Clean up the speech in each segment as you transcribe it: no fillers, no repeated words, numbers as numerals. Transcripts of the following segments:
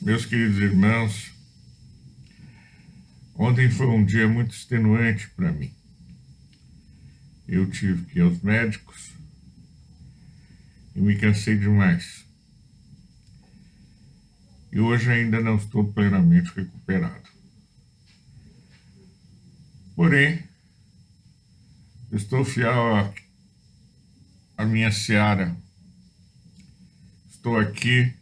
Meus queridos irmãos, ontem foi um dia muito extenuante para mim. Eu tive que ir aos médicos e me cansei demais. E hoje ainda não estou plenamente recuperado. Porém, estou fiel à minha seara. Estou aqui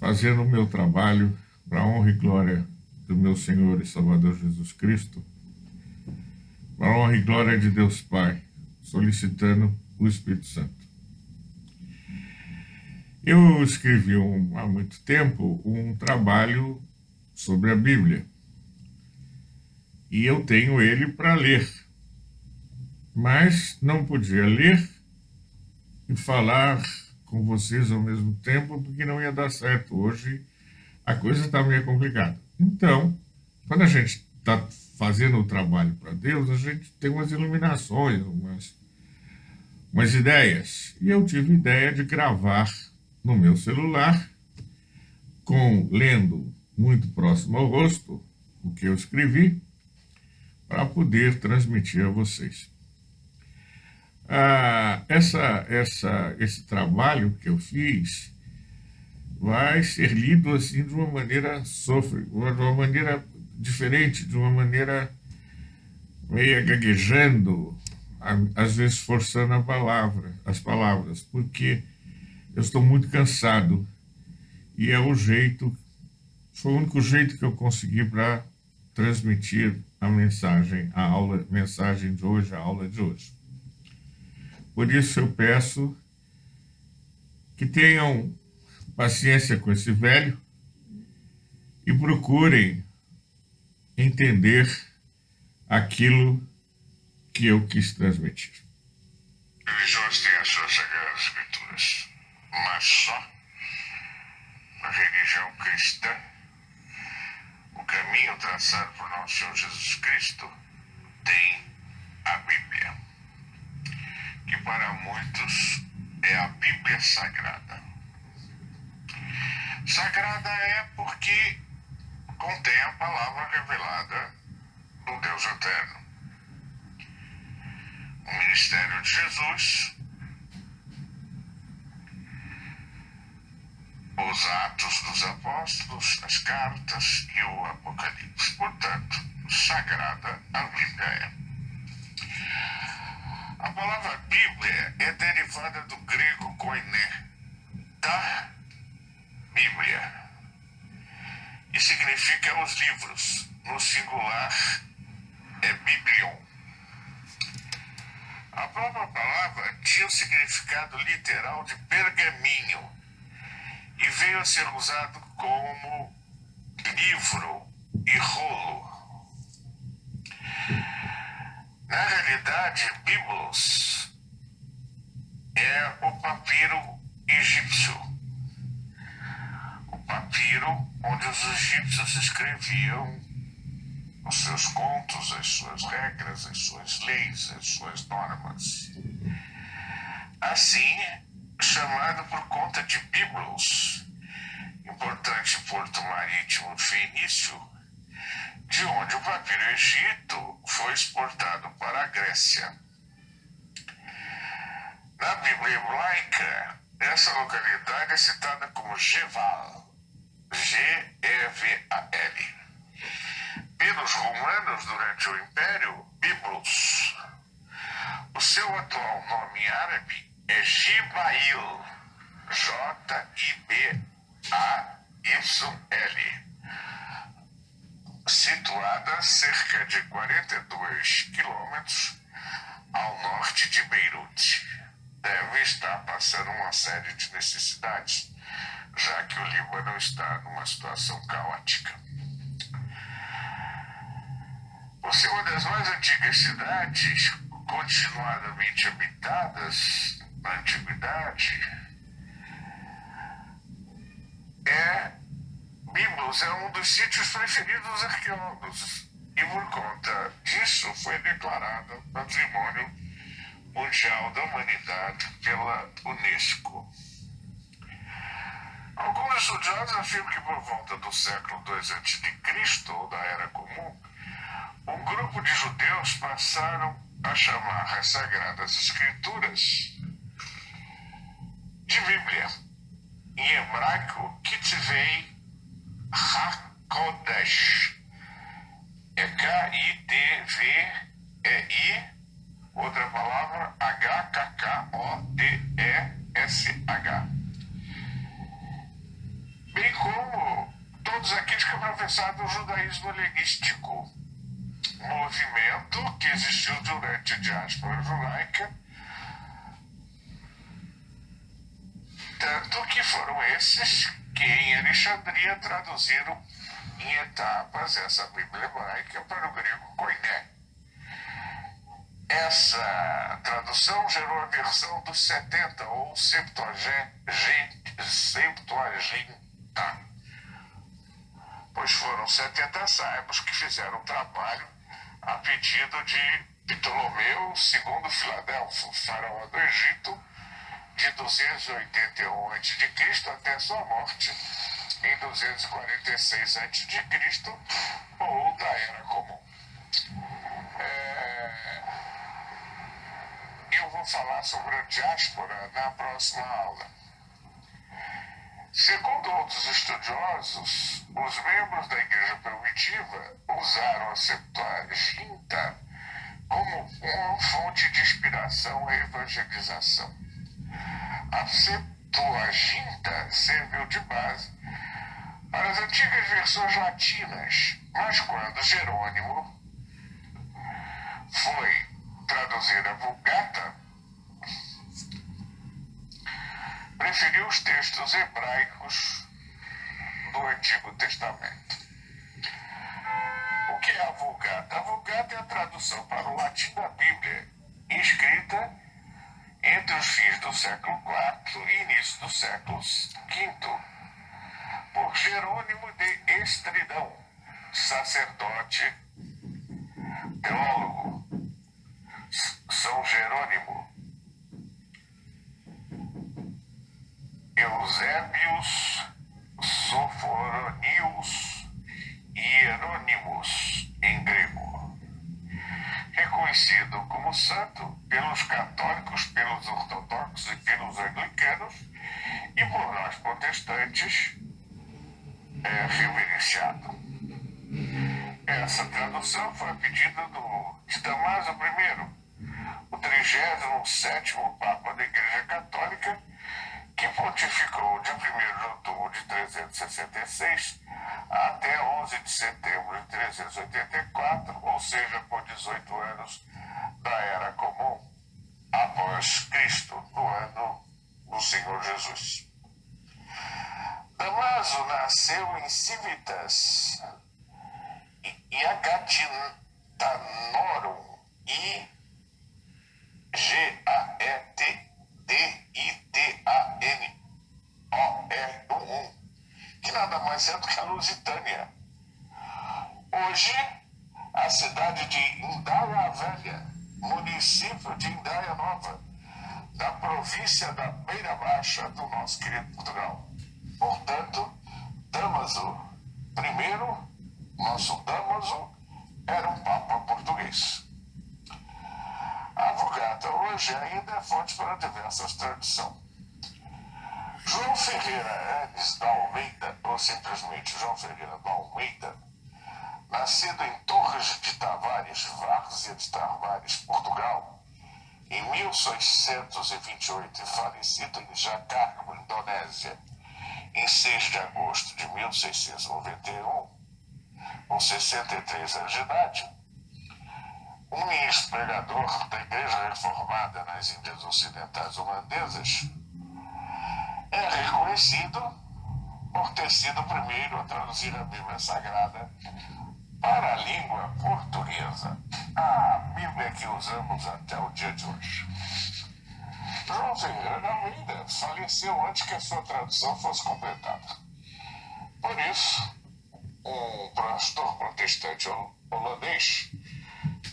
fazendo o meu trabalho para a honra e glória do meu Senhor e Salvador Jesus Cristo, para a honra e glória de Deus Pai, solicitando o Espírito Santo. Eu escrevi há muito tempo um trabalho sobre a Bíblia e eu tenho ele para ler, mas não podia ler e falar com vocês ao mesmo tempo porque não ia dar certo. Hoje a coisa está meio complicada. Então, quando a gente está fazendo o trabalho para Deus, a gente tem umas iluminações, umas ideias. E eu tive ideia de gravar no meu celular, lendo muito próximo ao rosto o que eu escrevi, para poder transmitir a vocês. Esse trabalho que eu fiz vai ser lido assim de uma maneira de uma maneira diferente, de uma maneira meio gaguejando, às vezes forçando as palavras, porque eu estou muito cansado e foi o único jeito que eu consegui para transmitir a mensagem de hoje, a aula de hoje. Por isso eu peço que tenham paciência com esse velho e procurem entender aquilo que eu quis transmitir. Religiões têm as suas sagradas escrituras, mas só a religião cristã, o caminho traçado por nosso Senhor Jesus Cristo, tem a Bíblia, que para muitos é a Bíblia Sagrada. Sagrada é porque contém a palavra revelada do Deus Eterno. O ministério de Jesus, os Atos dos Apóstolos, as cartas e o Apocalipse. Portanto, sagrada a Bíblia é. A palavra Bíblia é derivada do grego koiné, da Bíblia, e significa os livros. No singular é biblion. A própria palavra tinha o significado literal de pergaminho e veio a ser usado como livro e rolo. Na realidade, biblos é o papiro egípcio. O papiro onde os egípcios escreviam os seus contos, as suas regras, as suas leis, as suas normas. Assim, chamado por conta de biblos, importante porto marítimo fenício, de onde o papiro Egito foi exportado para a Grécia. Na Bíblia hebraica, essa localidade é citada como Geval, G-E-V-A-L. Pelos romanos, durante o Império, Biblos. O seu atual nome árabe é Jibail, J-I-B-A-Y-L, situada a cerca de 42 quilômetros ao norte de Beirute. Deve estar passando uma série de necessidades, já que o Líbano está numa situação caótica. Por ser uma das mais antigas cidades continuadamente habitadas na antiguidade, Biblos é um dos sítios preferidos dos arqueólogos e por conta disso foi declarado Patrimônio Mundial da Humanidade pela Unesco. Alguns estudiosos afirmam que por volta do século II a.C., ou da Era Comum, um grupo de judeus passaram a chamar as Sagradas Escrituras de Bíblia. Em hebraico, Kitvei HaKodesh. É K-I-T-V-E-I, outra palavra, H-K-K-O-D-E-S-H. Bem como todos aqueles que professavam o judaísmo helenístico, movimento que existiu durante a diáspora judaica, tanto que foram esses que em Alexandria traduziram em etapas essa Bíblia hebraica para o grego koiné. Essa tradução gerou a versão dos 70 ou Septuaginta, pois foram 70 sábios que fizeram o trabalho a pedido de Ptolomeu II Filadelfo, faraó do Egito, de 281 a.C. até sua morte em 246 a.C., ou da Era Comum. Eu vou falar sobre a diáspora na próxima aula. Segundo outros estudiosos, os membros da Igreja Primitiva usaram a Septuaginta como uma fonte de inspiração à evangelização. A Septuaginta serviu de base para as antigas versões latinas, mas quando Jerônimo foi traduzir a Vulgata, preferiu os textos hebraicos do Antigo Testamento. O que é a Vulgata? A Vulgata é a tradução para o latim da Bíblia, escrita entre os fins do século IV e início do século V, por Jerônimo de Estridão, sacerdote, teólogo. São Jerônimo, Eusébios, Soforonius e Hierônimos, em grego. Reconhecido como santo pelos católicos, pelos ortodoxos e pelos anglicanos, e por nós protestantes, é reverenciado. Essa tradução foi a pedido de Damaso I, o 37º Papa da Igreja Católica, que pontificou de 1º de outubro de 366 até 11 de setembro de 384, ou seja, por 18 anos da Era Comum, após Cristo, no ano do Senhor Jesus. Damaso nasceu em Civitas e Agatinorum, Gaetidanorum, que nada mais é do que a Lusitânia. Hoje, a cidade de Indaia Velha, município de Indaia Nova, da província da Beira Baixa do nosso querido Portugal. Portanto, Damaso I, nosso Damaso, era um papa português. A Vulgata hoje ainda é fonte para diversas tradições. João Ferreira Anes da Almeida, ou simplesmente João Ferreira da Almeida, nascido em Torres de Tavares, Várzea de Tavares, Portugal, em 1628 e falecido em Jakarta, Indonésia, em 6 de agosto de 1691, com 63 anos de idade, um ministro pregador da Igreja Reformada nas Índias Ocidentais Holandesas, é reconhecido por ter sido o primeiro a traduzir a Bíblia Sagrada para a língua portuguesa, a Bíblia que usamos até o dia de hoje. João Ferreira da Almeida faleceu antes que a sua tradução fosse completada. Por isso, um pastor protestante holandês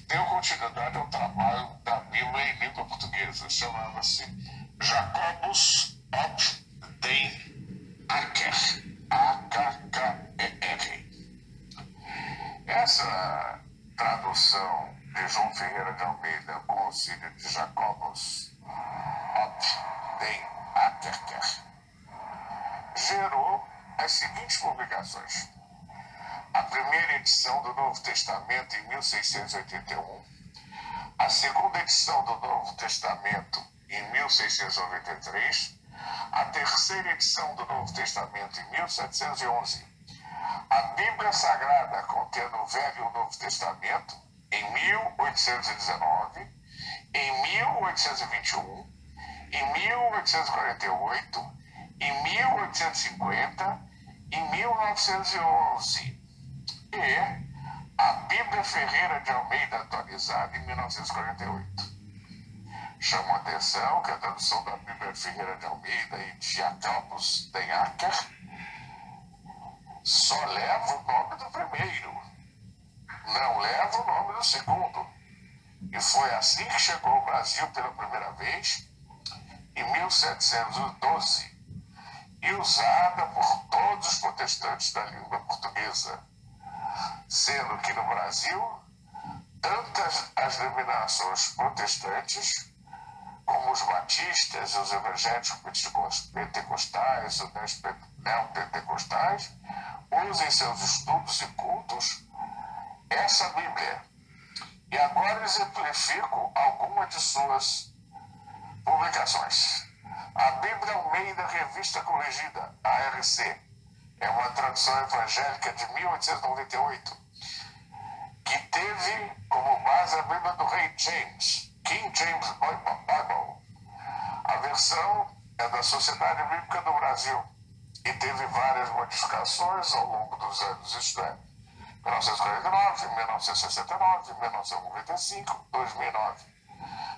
deu continuidade ao trabalho da Bíblia em língua portuguesa. Chamava-se Jacobus op den Arke. seguintes publicações: a primeira edição do Novo Testamento em 1681, a segunda edição do Novo Testamento em 1693, a terceira edição do Novo Testamento em 1711, a Bíblia Sagrada contendo o Velho e o Novo Testamento em 1819, em 1821, em 1848, em 1850, em 1911 e a Bíblia Ferreira de Almeida atualizada em 1948. Chamo a atenção que a tradução da Bíblia Ferreira de Almeida e de Jacobus den Acker só leva o nome do primeiro, não leva o nome do segundo. E foi assim que chegou ao Brasil pela primeira vez, em 1712, e usada por todos os protestantes da língua portuguesa, sendo que no Brasil, tantas as denominações protestantes, como os batistas, os evangélicos pentecostais, os neopentecostais, usam em seus estudos e cultos essa Bíblia. E agora exemplifico algumas de suas publicações. A Bíblia Almeida Revista Corrigida, ARC, é uma tradução evangélica de 1898, que teve como base a Bíblia do Rei James, King James Bible. A versão é da Sociedade Bíblica do Brasil e teve várias modificações ao longo dos anos, isto é, 1949, 1969, 1995, 2009.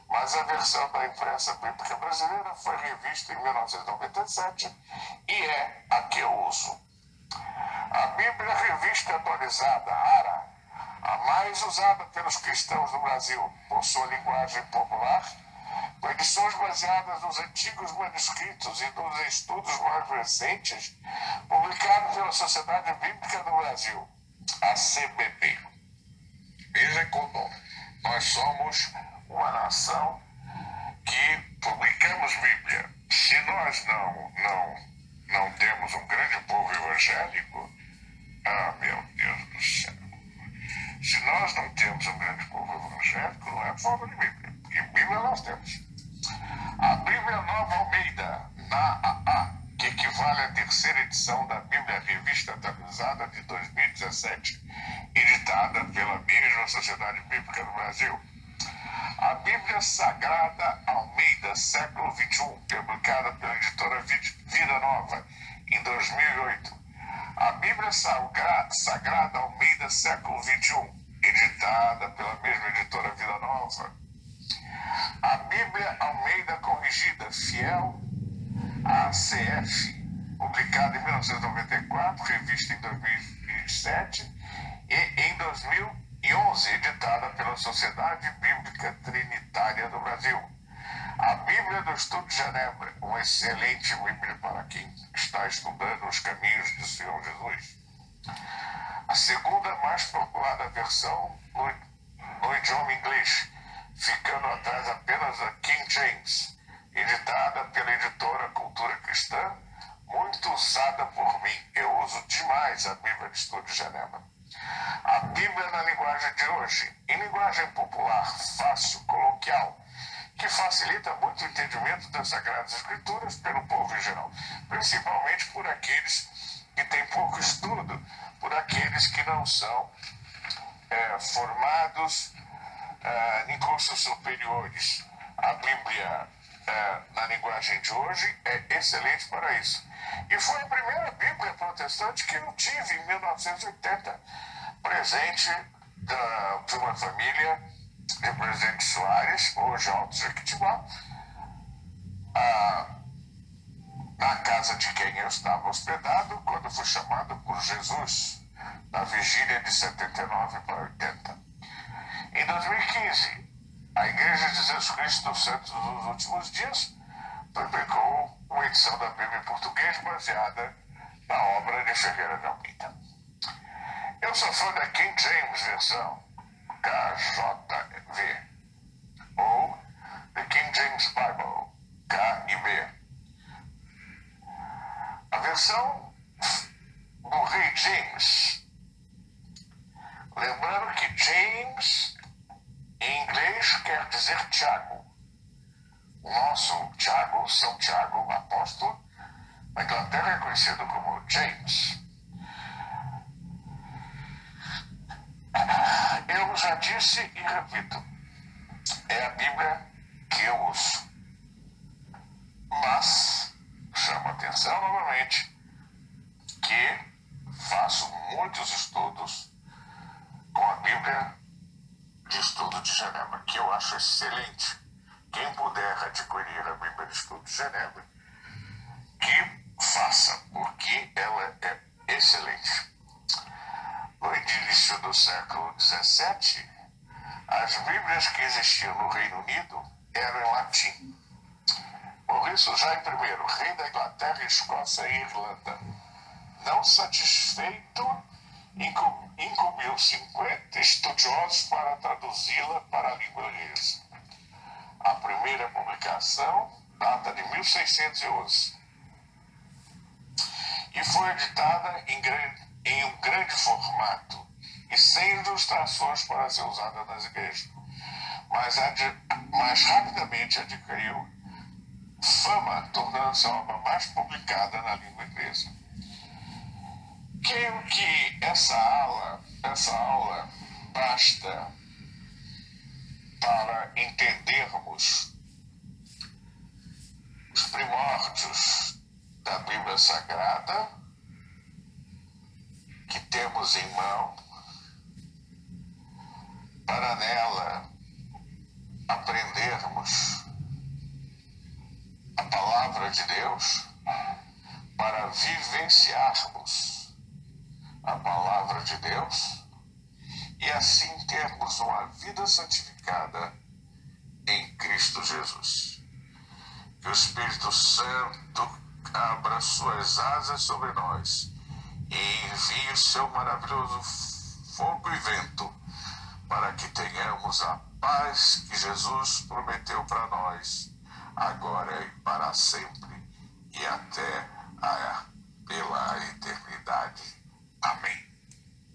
Mas a versão da imprensa bíblica brasileira foi revista em 1997 e é a que eu uso. A Bíblia Revista Atualizada, ARA, a mais usada pelos cristãos no Brasil por sua linguagem popular, com edições baseadas nos antigos manuscritos e nos estudos mais recentes, publicados pela Sociedade Bíblica do Brasil, a CBB. Veja como nós somos uma nação que publicamos Bíblia. Se nós não temos um grande povo evangélico, meu Deus do céu. Se nós não temos um grande povo evangélico, não é forma de Bíblia, porque Bíblia nós temos. A Bíblia Nova Almeida, na AA, que equivale à terceira edição da Bíblia Revista Atualizada de 2017, editada pela mesma Sociedade Bíblica do Brasil. A Bíblia Sagrada Almeida, século XXI, publicada pela editora Vida Nova, em 2008. A Bíblia Sagrada Almeida, século XXI, editada pela mesma editora Vida Nova. A Bíblia Almeida Corrigida, fiel à CF, publicada em 1994, revista em 2007 e em 2011, editada pela Sociedade Bíblica Trinitária do Brasil. A Bíblia do Estudo de Genebra, uma excelente Bíblia para quem está estudando os caminhos do Senhor Jesus. A segunda mais popular versão no idioma inglês, ficando atrás apenas da King James, editada pela editora Cultura Cristã, muito usada por mim. Eu uso demais a Bíblia do Estudo de Genebra. A Bíblia na linguagem de hoje, em linguagem popular, fácil, coloquial, que facilita muito o entendimento das Sagradas Escrituras pelo povo em geral, principalmente por aqueles que têm pouco estudo, por aqueles que não são formados em cursos superiores. A Bíblia na linguagem de hoje é excelente para isso. E foi a primeira Bíblia protestante que eu tive em 1980, presente de uma família de Presidente Soares, hoje Alto Jequitibá, na casa de quem eu estava hospedado quando fui chamado por Jesus, na vigília de 79 para 80. Em 2015, a Igreja de Jesus Cristo dos Santos dos Últimos Dias publicou uma edição da Bíblia em português baseada na obra de Ferreira de Almeida. Eu sou fã da King James versão, KJV, ou The King James Bible, KIB. A versão James. Lembrando que James, em inglês, quer dizer Tiago. O nosso Tiago, São Tiago, apóstolo, na Inglaterra é conhecido como James. Eu já disse e repito, é a Bíblia que eu uso. Mas chamo a atenção novamente que faço muitos estudos com a Bíblia de Estudo de Genebra, que eu acho excelente. Quem puder adquirir a Bíblia de Estudo de Genebra, que faça, porque ela é excelente. No início do século XVII, as Bíblias que existiam no Reino Unido eram em latim. Por isso, Jaime I, rei da Inglaterra, Escócia e Irlanda, não satisfeito, incumbiu 50 estudiosos para traduzi-la para a língua inglesa. A primeira publicação data de 1611 e foi editada em um grande formato e sem ilustrações para ser usada nas igrejas, mas rapidamente adquiriu fama, tornando-se a obra mais publicada na língua inglesa. Creio que essa aula basta para entendermos os primórdios da Bíblia Sagrada que temos em mão, para nela aprendermos a palavra de Deus, para vivenciarmos a palavra de Deus e assim termos uma vida santificada em Cristo Jesus. Que o Espírito Santo abra suas asas sobre nós e envie o seu maravilhoso fogo e vento para que tenhamos a paz que Jesus prometeu para nós, agora e para sempre e até pela eternidade. Amém.